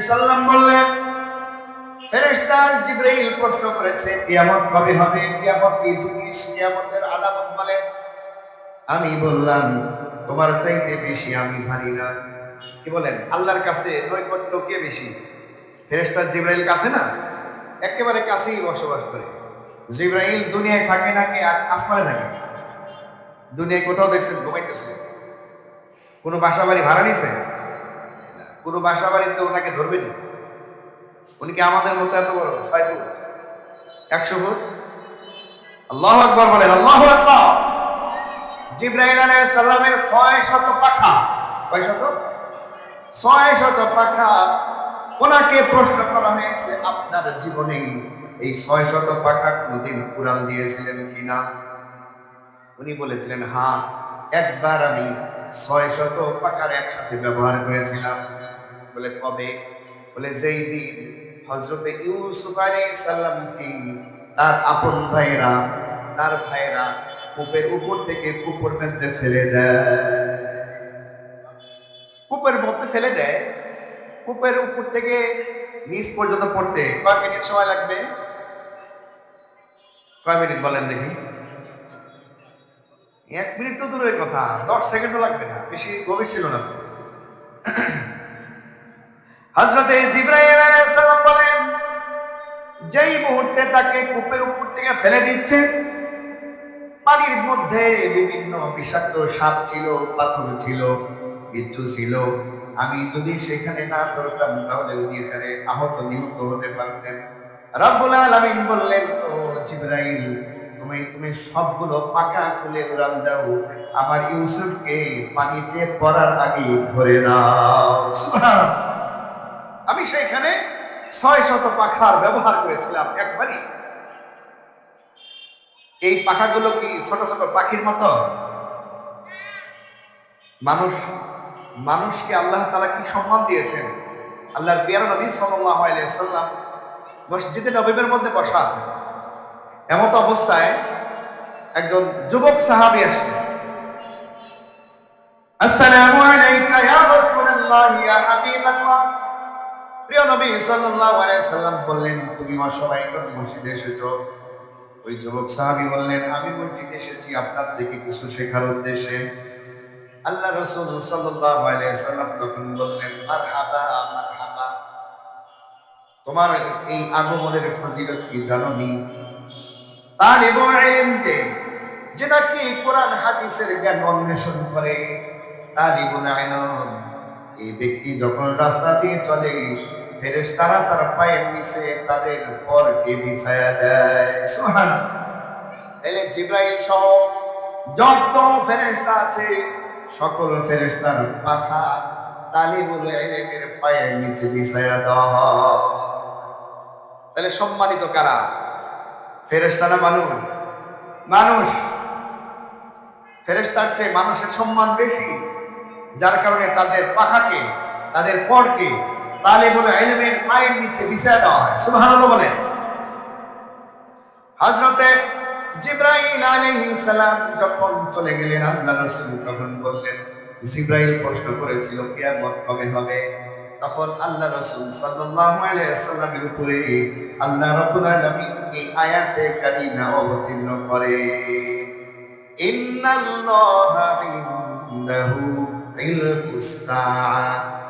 সাল্লাম বললেন, ফেরেশতা জিবরাইল প্রশ্ন করেছে, কিয়ামত কবে হবে, কিয়ামত কি জিনিস, কিয়ামতের আলামত বলেন। আমি বললাম, তোমার চাইতে বেশি আমি জানি না। কি বলেন? আল্লাহর কাছে নৈকট্য কে বেশি? ফেরেশতা জিবরাইল কাছে না? একেবারে কাছেই বসবাস করে। জিবরাইল দুনিয়ায় থাকে নাকি আসমানে থাকে? দুনিয়ায় কোথাও দেখছেন ঘুমাইতেছে? কোনো বাসা বাড়ি ভাড়া নিছে? কোনো বাসা বাড়িতে ওনাকে ধরবেনি। উনি কি আমাদের মতো এত বড় 6 ফুট 100 ফুট? আল্লাহু আকবার বলেন, আল্লাহু আকবার। জিবরাইল আলাইহিস সালামের 600 পাখা। কয় শত? 600 পাখা। ওনাকে প্রশ্ন করা হয়েছে, আপনার জীবনে এই 600 পাখা কোনদিন উড়াল দিয়েছিলেন কিনা? উনি বলেছিলেন, হ্যাঁ, একবার আমি 600 পাখার একসাথে ব্যবহার করেছিলাম। বলে কবে? বলে যেই দিন হযরতে ইউসুফ আলাইহিস সালামকে তার আপন ভাইরা, তার ভাইরা কূপের উপর থেকে কূপের মধ্যে ফেলে দেয়। কূপের মধ্যে ফেলে দেয়। কূপের উপর থেকে নিচ পর্যন্ত পড়তে কয় মিনিট সময় লাগবে? কয় মিনিট বলেন দেখি? 1 মিনিট তো দূরের কথা, 10 সেকেন্ডও লাগবে না, বেশি গভীর ছিল না তো। হযরতে জিবরাইল আলাইহিস সালাম বলেন, যেই মুহূর্তে তাকে কূপের উপর থেকে ফেলে দিচ্ছে, পানির মধ্যে বিভিন্ন বিষাক্ত সাপ ছিল, পাথর ছিল, বিচ্ছু ছিল। আমি যদি সেখানে না ধরতাম তাহলে উনি এখানে আহত নিহত হতে পারতেন। রব্বুল আলামিন বললেন, ও জিবরাইল, তুমি সবগুলো পাখা খুলে উড়াল দাও, আমার ইউসুফকে পানিতে পড়ার আগে ধরে নাও। সুবহানাল্লাহ। আমি সেইখানে 600 পাখার ব্যবহার করেছিলাম একবারই। এই পাখাগুলো কি ছোট ছোট পাখির মতো? মানুষকে আল্লাহ তাআলা কি সম্মান দিয়েছেন। আল্লাহর প্রিয় নবী সাল্লাল্লাহু আলাইহি সাল্লাম মসজিদে নববীর মধ্যে বসা আছেন। এমত অবস্থায় একজন যুবক সাহাবী আসলেন। আসসালামু আলাইকা ইয়া রাসূলুল্লাহ ইয়া হাবিবাল্লাহ। প্রিয় নবী সাল্লাল্লাহু আলাইহি সাল্লাম বললেন, তুমি অসহায় কোন মসজিদে এসেছো? ওই যুবক সাহাবী বললেন, আমি মসজিদে এসেছি আপনার থেকে কিছু শেখার উদ্দেশ্যে। আল্লাহ রাসূল সাল্লাল্লাহু আলাইহি সাল্লাম তখন বললেন, মারহাবা মারহাবা, তোমার এই আগমনের ফজিলত কি জানোনি? তালিবুল ইলম যে নাকি কোরআন হাদিসের জ্ঞান অন্বেষণ করে, তালিবুল ইলম এই ব্যক্তি যখন রাস্তা দিয়ে চলে, ফেরেশতারা তার পায়ের নিচে তাদের পরকে বিছায়া দেয়। সুবহানাল্লাহ। তাহলে জিবরাইল সহ যত ফেরেশতা আছে, সকল ফেরেশতার পাখা তালিবুল ইলমের পায়ের নিচে বিছায়া দেওয়া হয়। তাহলে সম্মানিত কারা? ফেরেশতা না মানুষ? মানুষ। ফেরেশতার চেয়ে মানুষের সম্মান বেশি, যার কারণে তাদের পাখাকে, তাদের পরকে তালিবুল ইলমের পায়ের নিচে বিছায়া দেওয়া হয়। সুবহানাল্লাহ বলেন। হযরতে জিবরাইল আলাইহিস সালাম যখন চলে গেলেন, আল্লাহ রাসূল তখন বললেন, জিবরাইল প্রশ্ন করেছিল কিয়ামত কবে হবে? তখন আল্লাহ রাসূল সাল্লাল্লাহু আলাইহি ওয়াসাল্লামের উপরে আল্লাহ রাব্বুল আলামিন এই আয়াতে কারিমা অবতীর্ণ করে, ইন্নাল্লাহা ইনদাহু ইলমুস সাআ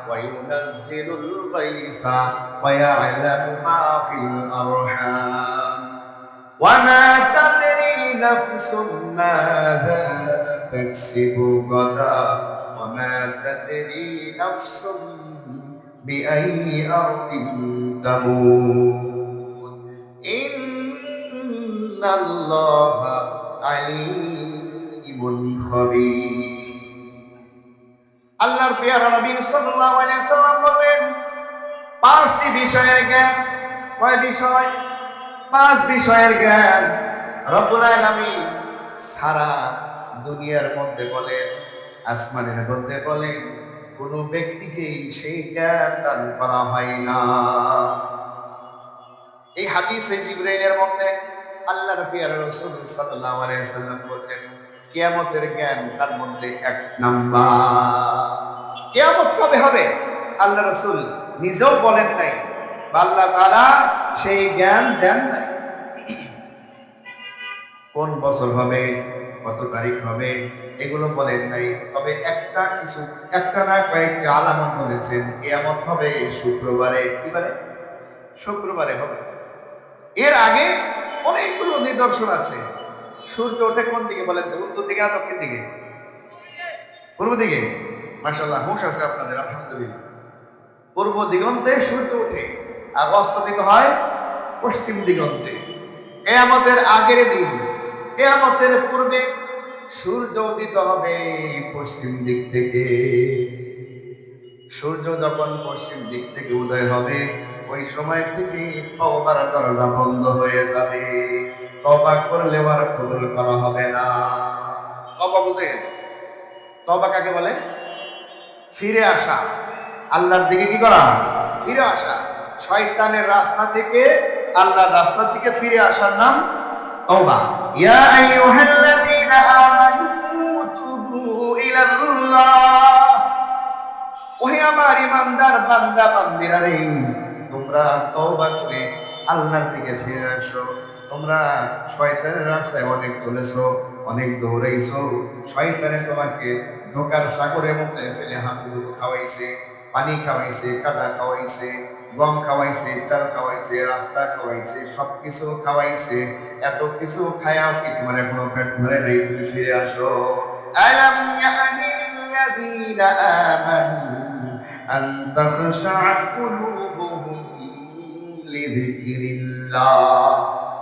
ওয়া ইউনাজ্জিলুল গায়সা ওয়া ইয়া'লামু মা ফিল আরহাম وما تدري نفس ماذا تكسب غدا وما تدري نفس بأي أرض تموت إن الله عليم خبير। আল্লাহর প্রিয় নবী সাল্লাল্লাহু আলাইহি ওয়াসাল্লাম বললেন, 5টি বিষয়ের জ্ঞান। কয় বিষয়? 5 বিষয়ের জ্ঞান রব্বুল আলামিন সারা দুনিয়ার মধ্যে বলেন, আসমানের মধ্যে বলেন, কোন ব্যক্তিকে সেই জ্ঞান দান করা হয় না। এই হাদিসে জিবরাইলের মধ্যে আল্লাহর প্রিয় রাসূল সাল্লাল্লাহু আলাইহি ওয়াসাল্লাম বলেন, কিয়ামতের জ্ঞান তার মধ্যে 1 নাম্বার। কিয়ামত কবে হবে? আল্লাহ রাসূল নিজেও বলেন নাই, আল্লাহ তাআলা সেই জ্ঞান দেন নাই। কোন বছর হবে, কত তারিখ হবে, এগুলো বলেন নাই। তবে একটা না কয়েকটি আলামত বলেছেন। কিয়ামত হবে শুক্রবারে। কি বারে? শুক্রবারে হবে। এর আগে অনেকগুলো নিদর্শন আছে। সূর্য ওঠে কোন দিকে বলেন তো? উত্তর দিকে না দক্ষিণ দিকে? পূর্ব দিকে। মাশাআল্লাহ, হুঁশ আছে আপনাদের, আলহামদুলিল্লাহ। পূর্ব দিগন্তে সূর্য ওঠে আর অস্তমিত হয় পশ্চিম দিগন্তে। কিয়ামতের আগের দিন, কিয়ামতের পূর্বে সূর্য উদিত হবে পশ্চিম দিক থেকে। সূর্য যখন পশ্চিম দিক থেকে উদয় হবে, ওই সময় থেকে তওবার দরজা বন্ধ হয়ে যাবে। তওবা করলে আর কবুল করা হবে না। তওবা বুঝেন? তওবা কাকে বলে? ফিরে আসা, আল্লাহর দিকে কি করা? ফিরে আসা। শয়তানের রাস্তা থেকে আল্লাহর রাস্তার দিকে ফিরে আসার নাম তওবা। ইয়া আইয়ুহাল্লাযীনা আমানু তুবু ইলাল্লাহ, ওহে আমার ঈমানদার বান্দা বান্দিরা রে, তোমরা তওবা করে আল্লাহর দিকে ফিরে আসো। তোমরা শয়তানের রাস্তায় অনেক চলেছো, অনেক দৌড়াইছো। শয়তানে তোমাকে ধোকার সাগরের মধ্যে ফেলে হাঁটুডুবু খাওয়াইছে, পানি খাওয়াইছে, কাদা খাওয়াইছে, গম খাওয়াইছে, চাল খাওয়াইছে, রাস্তা খাওয়াইছে, সবকিছু খাওয়াইছে। এত কিছু খায়াও কি তোমার এখনো পেট ভরে নাই? তুমি ফিরে আসো। আলাম ইয়ানি লিল্লাযীনা আমানু আন তাখশা কুলুবুহুম লিযিকরিল্লাহ।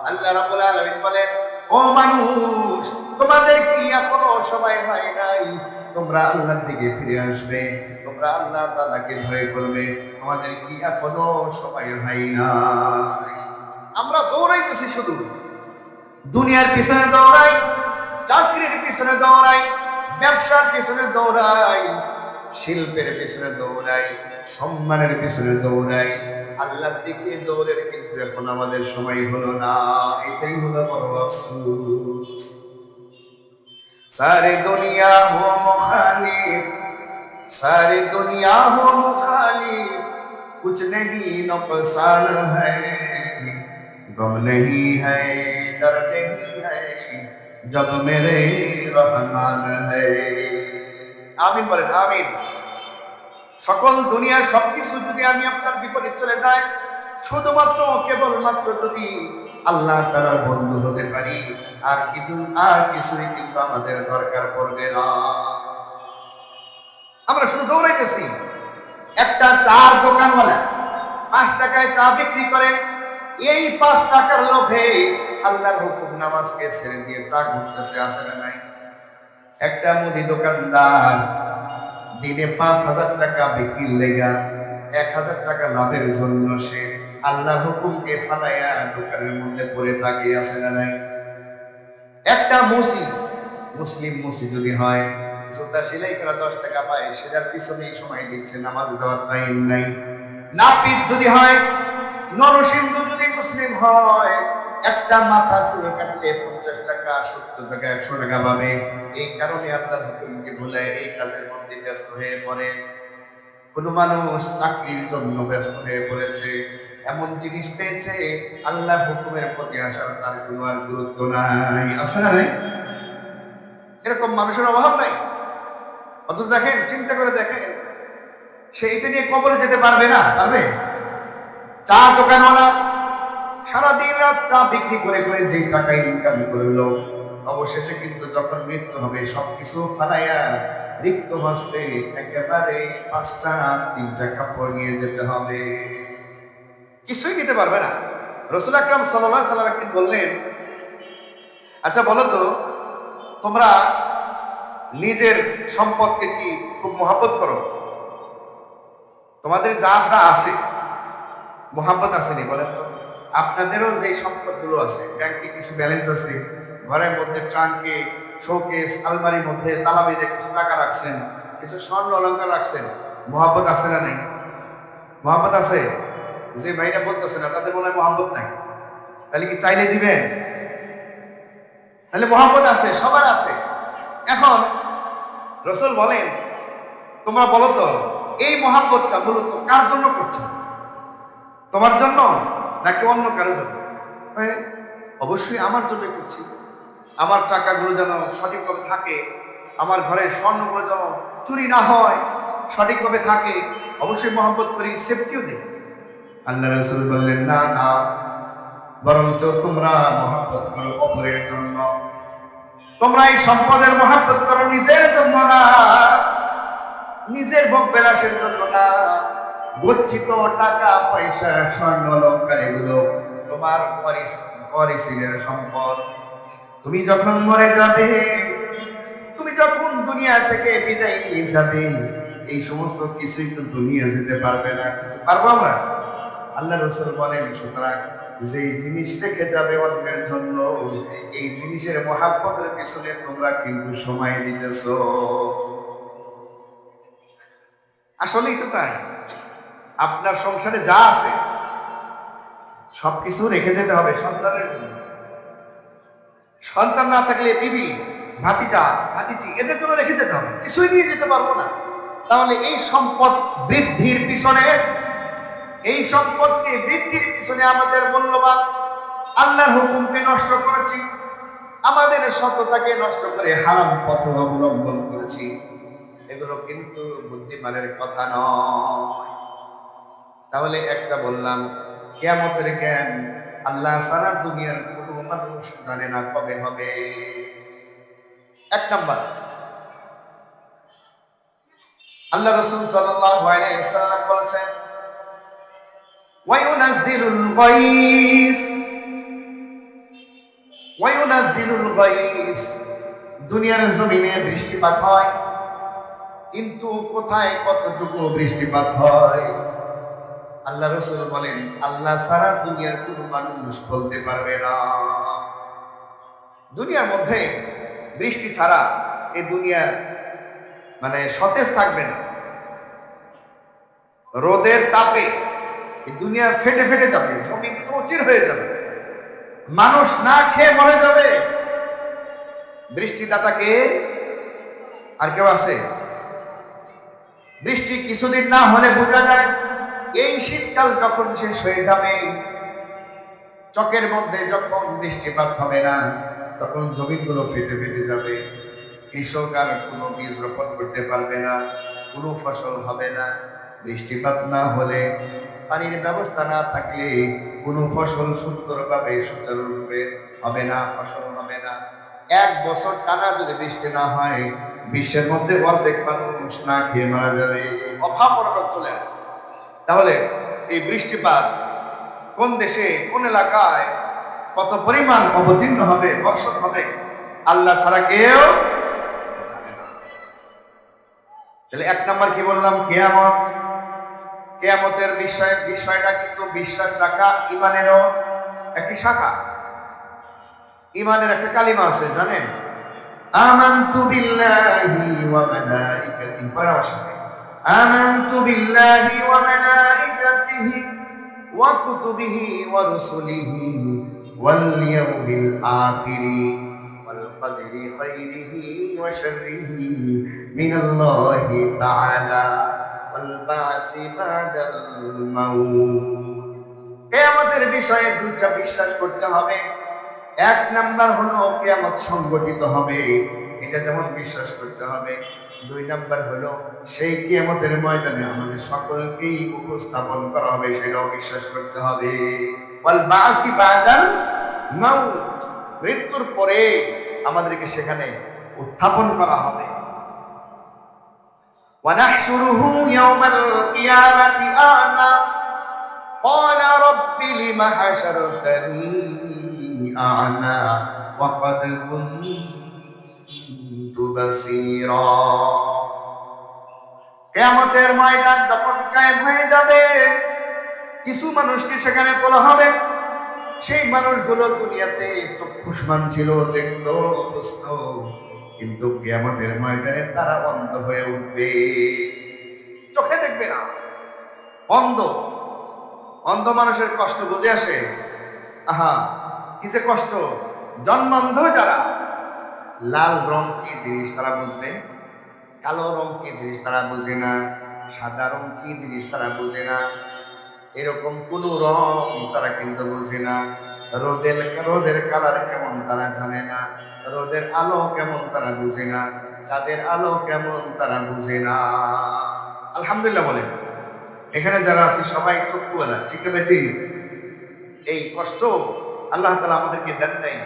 আল্লাহ রাব্বুল আলামিন বলেন, ও মানুষ, তোমাদের কি এখনো সময় হয় নাই? তোমরা আল্লাহর দিকে ফিরে আসবে, তোমরা আল্লাহ তাআলাকে ভয় করবে। তোমাদের কি এখনো সময় হয় নাই? আমরা দৌড়াইতেছি, শুধু দুনিয়ার পিছনে দৌড়াই, চাকরির পিছনে দৌড়াই, ব্যবসার পিছনে দৌড়াই, শিল্পের পিছনে দৌড়াই, সম্মানের পিছনে দৌড়াই। আল্লাহর দিকে দৌড়ের কিন্তু এখন আমাদের সময় হলো না। এটাই হলো বড় আফসোস। सारी दुनिया हो मुखालिफ, सारी दुनिया हो मुखालिफ, कुछ नहीं नुकसान है, गम नहीं है, डर नहीं है, जब मेरे रहमान है। আমিন বলেন, আমিন। সকল দুনিয়ার সবকিছু যদি আমি আপনার বিপরীত চলে যায়, শুধুমাত্র কেবলমাত্র যদি আল্লাহ তাআলার বন্ধু হতে পারি, আর কিছুই কিন্তু আমাদের দরকার পড়বে না। আমরা শুধু দৌড়াইতেছি। একটা চার দোকানওয়ালা 5 টাকায় চা বিক্রি করে, এই 5 টাকার লোভে আল্লাহর হুকুম নামাজকে ছেড়ে দিয়ে চা ঘুরতেছে, আছে না নাই? একটা মুদি দোকানদার দিনে 5,000 টাকা বিক্রির লেগা 1,000 টাকা লাভের জন্য সে আল্লাহর হুকুমকে ফালাইয়া দোকানের মধ্যে পড়ে থাকে, আছে না নাই? একটা মুসলিম মুসি যদি হয়, জুতা সেলাই করা 10 টাকা পায়, সেটার পিছনেই সময় দিচ্ছে, নামাজ দেওয়ার টাইম নাই। নাপিত যদি হয়, নরসিংহ যদি মুসলিম হয়, একটা মাথা চুল কাটলে 50 টাকা, 70 টাকা, 100 টাকা পাবে। এই কারণে আল্লাহর হুকুমকে ভুলে এই কাজের মধ্যে ব্যস্ত হয়ে পড়ে। কোন মানুষ চাকরির জন্য ব্যস্ত হয়ে পড়েছে, এমন জিনিস পেয়েছে, আল্লাহর হুকুমের প্রতি আসার তার কোনো আর গুরুত্ব নাই, আছে না নাই? এরকম মানুষের অভাব নাই। অথচ দেখেন, চিন্তা করে দেখেন, সে এটা নিয়ে কবরে যেতে পারবে না? পারবে? চা দোকানওয়ালা সারাদিন রাত চা বিক্রি করে করে যে টাকা ইনকাম করলো, অবশেষে কিন্তু যখন মৃত্যু হবে সবকিছু ফালাইয়া রিক্ত হস্তে একেবারে 5টা 3টা কাপড় নিয়ে যেতে হবে, কিছুই নিতে পারবে না। রাসূল আকরাম সাল্লাল্লাহু আলাইহি সাল্লাম একদিন বললেন, আচ্ছা বলো তো, তোমরা নিজের সম্পদকে কি খুব মহব্বত করো? তোমাদের যা যা আছে মহব্বত আসেনি? বলেন তো। আপনাদেরও যে সম্পদগুলো আছে, ব্যাংকে কিছু ব্যালেন্স আছে, ঘরের মধ্যে ট্রাঙ্কে, শোকেস, আলমারির মধ্যে তালা বেঁধে কিছু টাকা রাখছেন, কিছু স্বর্ণ অলংকার রাখছেন, মহব্বত আছে না নাই? মহব্বত আছে। যে ভাইরা বলতেছে না, তাদের মনে হয় মহব্বত নাই। তাহলে কি চাইলে দিবেন? তাহলে মহব্বত আছে, সবার আছে। এখন রাসূল বলেন, তোমরা বলো তো, এই মহাব্বতটা মূলত কার জন্য করছো? তোমার জন্য নাকি অন্য কারো জন্য? হ্যাঁ, অবশ্যই আমার জন্য করছি। আমার টাকাগুলো যেন সঠিকভাবে থাকে, আমার ঘরের স্বর্ণগুলো যেন চুরি না হয়, সঠিকভাবে থাকে, অবশ্যই মহব্বত করি, সেফটিও দিই। আল্লাহ রাসূল বললেন, না না, বরঞ্চ তোমরা মহব্বত করো অপরের জন্য। তোমরা এই সম্পদের মহব্বত করো নিজের জন্য না, নিজের ভোগ বিলাসের জন্য না। গচ্ছিত টাকা পয়সা স্বর্ণ অলংকার এগুলো তোমার ওয়ারিসিনের সম্পদ। তুমি যখন মরে যাবে, তুমি যখন দুনিয়া থেকে বিদায় নিয়ে যাবে, এই সমস্ত কিছুই তো দুনিয়া যেতে পারবে না। কিন্তু পারবো আমরা? আল্লাহ রাসূল বলেন, সুতরাং যেই জিনিস রেখে যাবে অন্যের জন্য, এই জিনিসের মহাব্বতের পিছনে তোমরা কিন্তু সময় দিতেছো। আসলেই তো তাই। আপনার সংসারে যা আছে সবকিছু রেখে যেতে হবে সন্তানের জন্য। সন্তান না থাকলে বিবি, ভাতিজা, ভাতিজি এদের জন্য রেখে যেতে হবে, কিছুই নিয়ে যেতে পারবো না। তাহলে এই সম্পদ বৃদ্ধির পিছনে, এই সম্পদকে বৃদ্ধির পিছনে আমাদের মূল্যবান আল্লাহর হুকুমকে নষ্ট করেছি, আমাদের সততাকে নষ্ট করে হারাম পথ অবলম্বন করেছি। এগুলো কিন্তু বুদ্ধিমানের কথা নয়। তাহলে একটা বললাম, কিয়ামতের জ্ঞান আল্লাহ সারা দুনিয়ার কোনো মানুষ জানে না কবে হবে। এক নাম্বার, আল্লাহ রাসূল সাল্লাল্লাহু আলাইহি ওয়াসাল্লাম বলেছেন, ওয়ায়ুনাজ্জিলুল গায়স, ওয়ায়ুনাজ্জিলুল গায়স, দুনিয়ার জমিনে বৃষ্টিপাত হয়, কিন্তু কোথায় কতটুকু বৃষ্টিপাত হয় আল্লাহ রাসূল বলেন, আল্লাহ সারা দুনিয়ার কোনো মানুষ বলতে পারবে না। দুনিয়ার মধ্যে বৃষ্টি ছাড়া এই দুনিয়া মানে সতেজ থাকবে না। রোদের তাপে এই দুনিয়া ফেটে ফেটে যাবে, জমি চৌচির হয়ে যাবে, মানুষ না খেয়ে মরে যাবে। বৃষ্টিদাতাকে আর কেউ আছে? বৃষ্টি কিছুদিন না হলে বোঝা যায় এই শীতকাল যখন শেষ হয়ে যাবে, চকের মধ্যে যখন বৃষ্টিপাত হবে না, তখন জমিগুলো ফেটে ফেটে যাবে। কৃষক আর কোনো বীজ রোপণ করতে পারবে না, কোনো ফসল হবে না। বৃষ্টিপাত না হলে, পানির ব্যবস্থা না থাকলে কোনো ফসল সুন্দরভাবে সুচারুরূপে হবে না, ফসল হবে না। এক বছর টানা যদি বৃষ্টি না হয়, বিশ্বের মধ্যে অর্ধেক মানুষ না খেয়ে মারা যাবে, অভাব অনটন চলে আসবে। তাহলে এই বৃষ্টিপাত কোন দেশে, কোন এলাকায় কত পরিমাণ অবতীর্ণ হবে, বর্ষণ হবে, আল্লাহ ছাড়া কেউ জানে না। তাহলে এক নাম্বার কি বললাম? কিয়ামত। কিয়ামতের বিষয়টা কিন্তু বিশ্বাস রাখা ইমানেরও একটি শাখা। ইমানের একটা কালিমা আছে, জানেন? আমানতু বিল্লাহি ওয়া মালাইকাতিহি, আমানতু বিল্লাহি ওয়া মালাইকাতিহি ওয়া কুতুবিহি ওয়া রুসুলিহি ওয়াল ইয়াউমিল আখিরি ওয়াল কদরি খাইরিহি ওয়া শাররিহি মিনাল্লাহি তাআলা ওয়াল বাসি বাদাল মাউত। কিয়ামতের বিষয়ে দুইটা বিশ্বাস করতে হবে। এক নাম্বার হলো কিয়ামত সংগঠিত হবে, এটা যেমন বিশ্বাস করতে হবে। দুই নাম্বার হলো সেই কিয়ামতের ময়দানে আমাদের সকলকেই উপস্থাপন করা হবে, সেটাও বিশ্বাস করতে হবে। ওয়াল বাসি বাদাল মাউত, মৃত্যুর পরে আমাদেরকে সেখানে উত্থাপন করা হবে। ওয়া নাহশুরুহু ইয়াওমাল কিয়ামাতি আ'মা ক্বালা রাব্বি লিমা হাশারতানি আ'মা ওয়া ক্বাদ কুনতু বাসীরা। কিয়ামতের ময়দান যখন কায়েম হয়ে যাবে, কিছু মানুষকে সেখানে তোলা হবে। সেই মানুষগুলো দুনিয়াতে চক্ষুষ্মান ছিল, দেখতো, বুঝতো, কিন্তু কিয়ামতের ময়দানে তারা অন্ধ হয়ে উঠবে, চোখে দেখবে না, অন্ধ। অন্ধ মানুষের কষ্ট বুঝে আসে? আহা, কি যে কষ্ট! জন্মান্ধ যারা, লাল রং কি জিনিস তারা বুঝবে, কালো রং কি জিনিস তারা বুঝে না, সাদা রং কি জিনিস তারা বুঝে না, এরকম কোন রং তারা কিন্তু বুঝে না, রোদের রোদের কালার কেমন তারা জানে না, রোদের আলো কেমন তারা বুঝে না, চাঁদের আলো কেমন তারা বুঝে না। আলহামদুলিল্লাহ বলেন। এখানে যারা আছি সবাই চক্ষুওয়ালা, ঠিক না বেটি? এই কষ্ট আল্লাহ তাআলা আমাদেরকে দেন নাই,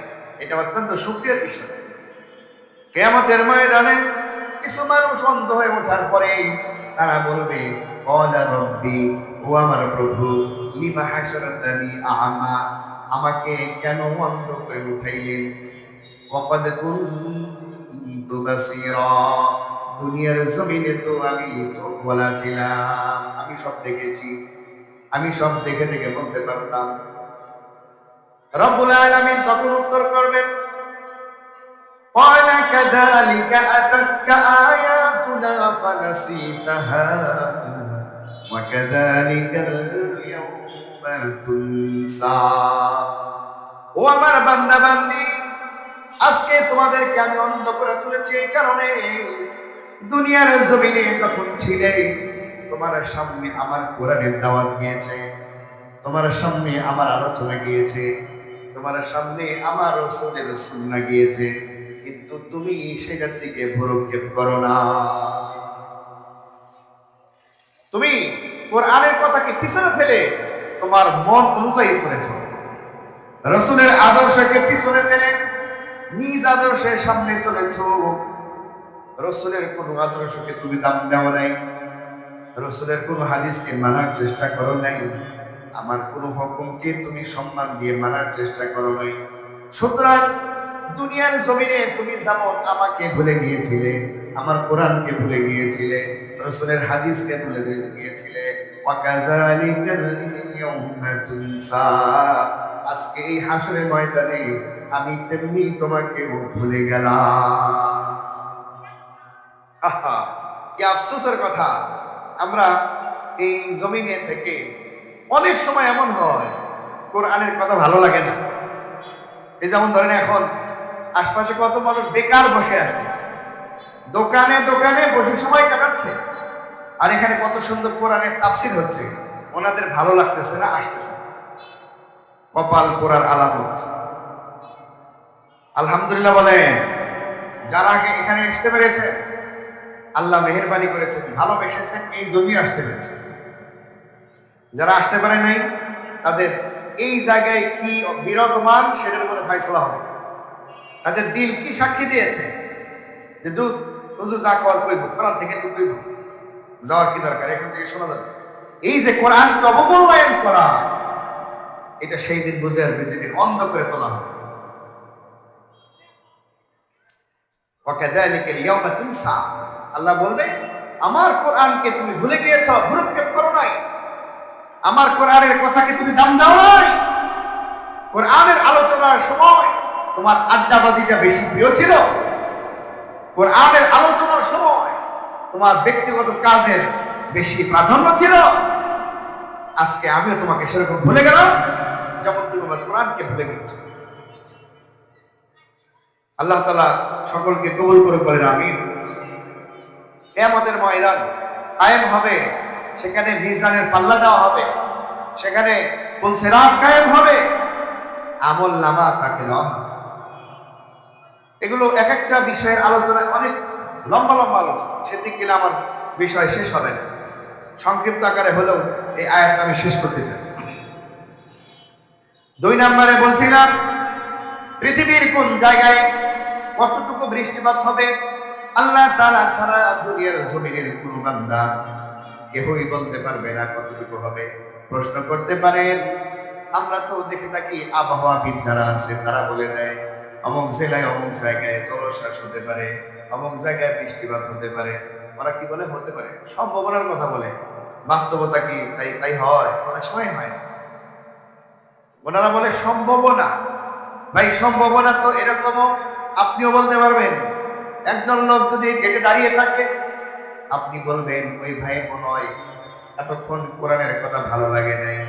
এটা অত্যন্ত শুকরিয়ার বিষয়। কিয়ামতের ময়দানে কিছু মানুষ অন্ধ হয়ে ওঠার পরে তারা বলবে, ক্বালা রব্বি, ও আমার প্রভু, লিমা হাশারাতানি আ'মা, আমাকে কেন অন্ধ করে উঠাইলেন? ওয়াকাদ কুনতু বাসীরা, দুনিয়ার জমিনে তো আমি চোখওয়ালা ছিলাম, আমি সব দেখেছি, আমি সব দেখে দেখে বলতে পারতাম। রব্বুল আলামিন তখন উত্তর করবেন, ক্বালা কাযালিকা আতাতকা আয়াতুনা ফানাসিতাহা ওয়া কাযালিকাল ইয়াওমা তুনসা। ও আমার বান্দা বান্দি, আজকে তোমাদেরকে আমি অন্ধ করে তুলেছি এই কারণে, দুনিয়ার জমিনে যখন ছিলে তোমার সামনে আমার কোরআনের দাওয়াত গিয়েছে, তোমার সামনে আমার আলোচনা গিয়েছে, তোমার সামনে আমার রাসূলের সুন্নাহ গিয়েছে, কিন্তু তুমি সেটার দিকে ভ্রুক্ষেপ করো না। তুমি কোরআনের কথাকে পিছনে ফেলে তোমার মন অনুযায়ী চলেছ, রাসূলের আদর্শকে পিছনে ফেলে নিজ আদর্শের সামনে চলেছ। রাসূলের কোন আদর্শকে তুমি দাম দাও নাই, রাসূলের কোন হাদিসকে মানার চেষ্টা করো নাই, আমার কোন হুকুমকে তুমি সম্মান দিয়ে মানার চেষ্টা করো নাই। সুতরাং দুনিয়ার জমিনে তুমি যেমন আমাকে ভুলে গিয়েছিলে, আমার কোরআনকে ভুলে গিয়েছিলে, রাসূলের হাদিসকে ভুলে গিয়েছিলে, ওয়াকাযালিকাল ইয়াউমা তুনসা, আজকে এই হাসরের ময়দানে আমি তেমনি তোমাকেও ভুলে গেলাম। আহা, কি আফসোসের কথা। আমরা এই জমিনে থেকে অনেক সময় এমন হয় কোরআনের কথা ভালো লাগে না। এই যেমন ধরেন এখন আশপাশে কত মানুষ বেকার বসে আছে, দোকানে দোকানে বসে সময় কাটাচ্ছে, আর এখানে কত সুন্দর কোরআনের তাফসীর হচ্ছে, ওনাদের ভালো লাগতেছে না, আসতেছে। কপাল পোড়ার আলামত। আলহামদুলিল্লাহ বলেন। যারা আগে এখানে আসতে পেরেছে আল্লাহ মেহেরবানি করেছেন, ভালোবেসেছেন, এই জন্যই আসতে পেরেছে। যারা আসতে পারে নাই তাদের এই জায়গায় কি বিরাজমান সেটার উপরে ফয়সালা হবে। তাদের দিল কি সাক্ষী দিয়েছে যে দুধ হুজুর যা কর কইব, কোরআন থেকে তো কইব, যাওয়ার কি দরকার, এখান থেকে শোনা যাবে। এই যে কোরআনকে অবমূল্যায়ন করা, এটা সেই দিন বুঝে আসবে যেদিন অন্ধ করে তোলা হবে। ওয়াকাযালিকাল ইয়াউমা তুনসা, আল্লাহ বলবে আমার কোরআনকে তুমি ভুলে গিয়েছো, ভ্রুক্ষেপ করো নাই, আমার কোরআনের কথাকে তুমি দাম দাও নাই। কোরআনের আলোচনার সময় তোমার আড্ডাবাজিটা বেশি প্রিয় ছিল, কোরআনের আলোচনার সময় তোমার ব্যক্তিগত কাজের বেশি প্রাধান্য ছিল। আজকে আমিও তোমাকে সেরকম ভুলে গেলাম যেমন তুমি আমার কোরআনকে ভুলে গিয়েছো। আল্লাহ তাআলা সকলকে কবুল করে বলেন আমিন। কিয়ামতের ময়দান কায়েম হবে, সেখানে মিজানের পাল্লা দেওয়া হবে, সেখানে পুলসিরাত কায়েম হবে, আমল নামা তাকে দেওয়া হবে। এগুলো এক একটা বিষয়ের আলোচনায় অনেক লম্বা লম্বা আলোচনা, সেদিক গেলে আমার বিষয় শেষ হবে না। সংক্ষিপ্ত আকারে হলেও এই আয়াতটা আমি শেষ করতে চাই। 2 নম্বরে বলছিলাম পৃথিবীর কোন জায়গায় কতটুকু বৃষ্টিপাত হবে আল্লাহ তাআলা ছাড়া দুনিয়ার জমিনের কোন বান্দা কেউই বলতে পারবে না কতটুকু হবে। প্রশ্ন করতে পারেন, আমরা তো দেখে থাকি আবহাওয়াবিদ যারা আছে তারা বলে দেয় অমুক জেলায় অমুক জায়গায় জলোচ্ছ্বাস হতে পারে, অমুক জায়গায় বৃষ্টিপাত হতে পারে। ওরা কি বলে? হতে পারে, সম্ভাবনার কথা বলে। বাস্তবতা কি তাই তাই হয়? অনেক সময় হয় না। ওনারা বলে সম্ভাবনা। ভাই সম্ভাবনা তো এরকমও আপনিও বলতে পারবেন। একজন লোক যদি গেটে দাঁড়িয়ে থাকে, আপনি বলবেন ওই ভাই মনে হয় এতক্ষণ কোরআনের কথা ভালো লাগে নাই,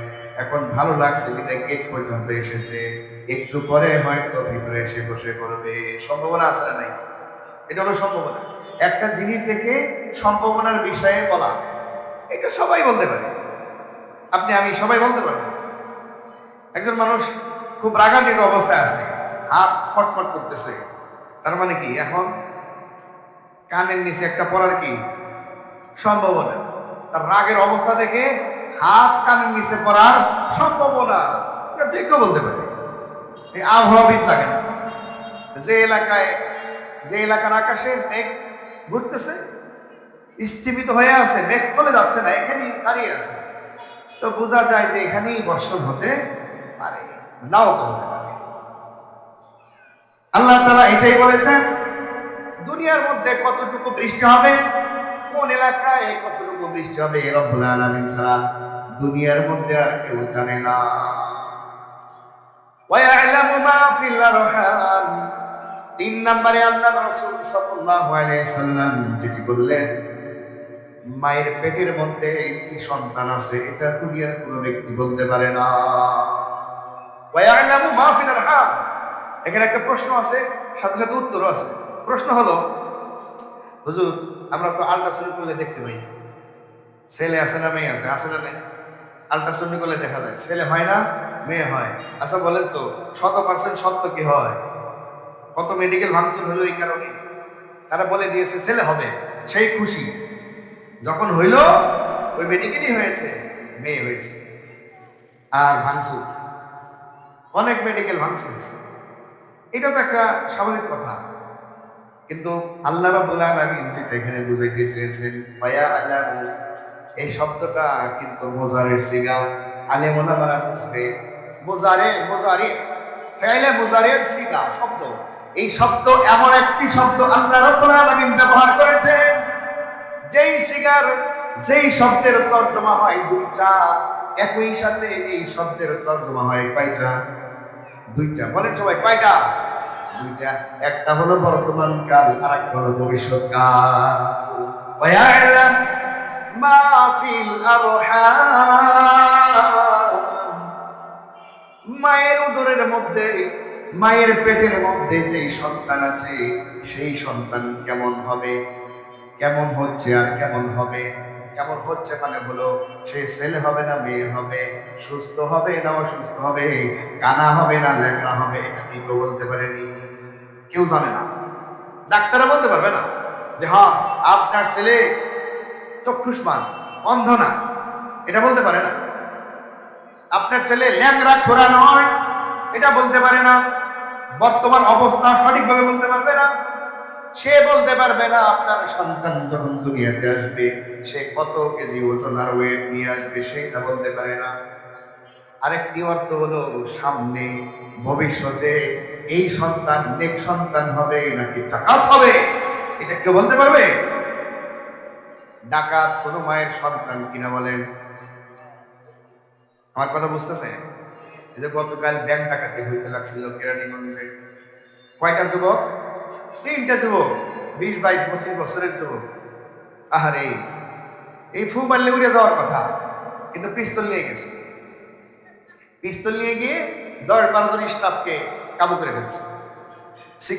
এখন ভালো লাগছে বিধায় গেট পর্যন্ত এসেছে, একটু পরে হয়তো ভিতরে এসে বসে পড়বে। সম্ভাবনা আছে না নাই? এটা হলো সম্ভাবনা। একটা জিনিস দেখে সম্ভাবনার বিষয়ে বলা। এটা সবাই বলতে পারে, আপনি আমি সবাই বলতে পারেন। একজন মানুষ খুব রাগান্বিত অবস্থায় আছে, হাত ফটফট করতেছে, তার মানে কি এখন কানের নিচে একটা পড়ার কি সম্ভাবনা? তার রাগের অবস্থা দেখে হাত কানের নিচে পড়ার সম্ভাবনা, এটা যে কেউ বলতে পারে। এই আবহাওয়াবিদ লাগে না। যে এলাকার আকাশে মেঘ ঘুরতেছে, স্থিমিত হয়ে আছে, মেঘ চলে যাচ্ছে না, এখানেই দাঁড়িয়ে আছে, তো বোঝা যায় যে এখানেই বর্ষণ হতে পারে, নাও তো হতে পারে। আল্লাহ তাআলা এটাই বলেছেন, দুনিয়ার মধ্যে কতটুকু বৃষ্টি হবে, কোন এলাকায় কতটুকু বৃষ্টি হবে, রব্বুল আলামিন ছাড়া দুনিয়ার মধ্যে আর কেউ জানে না। ওয়ায়ালামু মা ফিল আরহাম, 3 নম্বরে আল্লাহ রাসূল সাল্লাল্লাহু আলাইহি সাল্লাম যেটি বললেন, মায়ের পেটের মধ্যে কি সন্তান আছে এটা দুনিয়ার কোনো ব্যক্তি বলতে পারে না। ওয়ায়ালামু মা ফিল আরহাম, এখানে একটা প্রশ্ন আছে, সাথে সাথে উত্তরও আছে। প্রশ্ন হলো, হুজুর আমরা তো আল্ট্রাসাউন্ড করলে দেখতে পাই ছেলে আছে না মেয়ে আছে, আছে না নেই? আল্ট্রাসাউন্ড করলে দেখা যায় ছেলে হয় না মেয়ে হয়। আচ্ছা বলেন তো 100% সত্য কি হয়? কত মেডিকেল ভাঙচুর হলো এই কারণে, তারা বলে দিয়েছে ছেলে হবে, সেই খুশি, যখন হইল ওই মেডিকেলই হয়েছে মেয়ে হয়েছে। আর ভাঙচুর, অনেক মেডিকেল ভাঙচুর, এটা তো একটা স্বাভাবিক কথা। কিন্তু আল্লাহ রাব্বুল আলামিন যেটা এখানে বুঝাইতে চেয়েছেন, ওয়া আলামু, এই শব্দটা কিন্তু মুজারির সিগা, আলেম ওলামারা বুঝবে। মুজারি ফাইলে মুজারির সিগা শব্দ, এই শব্দ এমন একটি শব্দ আল্লাহ রাব্বুল আলামিন ব্যবহার করেছেন, যেই শব্দের তর্জমা হয় দুইটা, একই সাথে এই শব্দের তর্জমা হয় কয়টা? দুইটা। বলেন সবাই কয়টা? দুইটা। একটা হলো বর্তমান কাল, আর একটা হলো ভবিষ্যৎ কাল। ওয়ায়ালাম মা ফিল আরহাম, মায়ের উদরের মধ্যে, মায়ের পেটের মধ্যে যেই সন্তান আছে, সেই সন্তান কেমন হবে, কেমন হচ্ছে আর কেমন হবে। কেমন হচ্ছে মানে হলো সে ছেলে হবে না মেয়ে হবে, সুস্থ হবে না অসুস্থ হবে, কানা হবে না ল্যাংড়া হবে, এটা কি কেউ বলতে পারেনি? কেউ জানে না। ডাক্তাররা বলতে পারবে না যে হ্যাঁ আপনার ছেলে চক্ষুষ্মান, অন্ধ না, এটা বলতে পারে না। আপনার ছেলে ল্যাংড়া খোরা নয়, এটা বলতে পারে না। বর্তমান অবস্থা সঠিকভাবে বলতে পারবে না। সে বলতে পারবে না আপনার সন্তান যখন দুনিয়াতে আসবে সে কত কেজি ওজন আর ওয়েট নিয়ে আসবে, সেটা বলতে পারে না। আরেকটি অর্থ হলো সামনে ভবিষ্যতে এই সন্তান নেক সন্তান হবে নাকি ডাকাত হবে, এটা কেউ বলতে পারবে? ডাকাত কোন মায়ের সন্তান কিনা বলেন? আমার কথা বুঝতেছে? এই যে গতকাল ব্যাংক ডাকাতি হইতে লাগছিল কেরানীগঞ্জে, কয়টা যুবক? 3টা যুবক, 20, 22, 25 বছরের যুবক। আহারে, এই ফু মারলে উড়ে যাওয়ার কথা, কিন্তু পিস্তল নিয়ে গেছে। পিস্তল নিয়ে গিয়ে 10-12 জন স্টাফকে কাবু করে ফেলছে।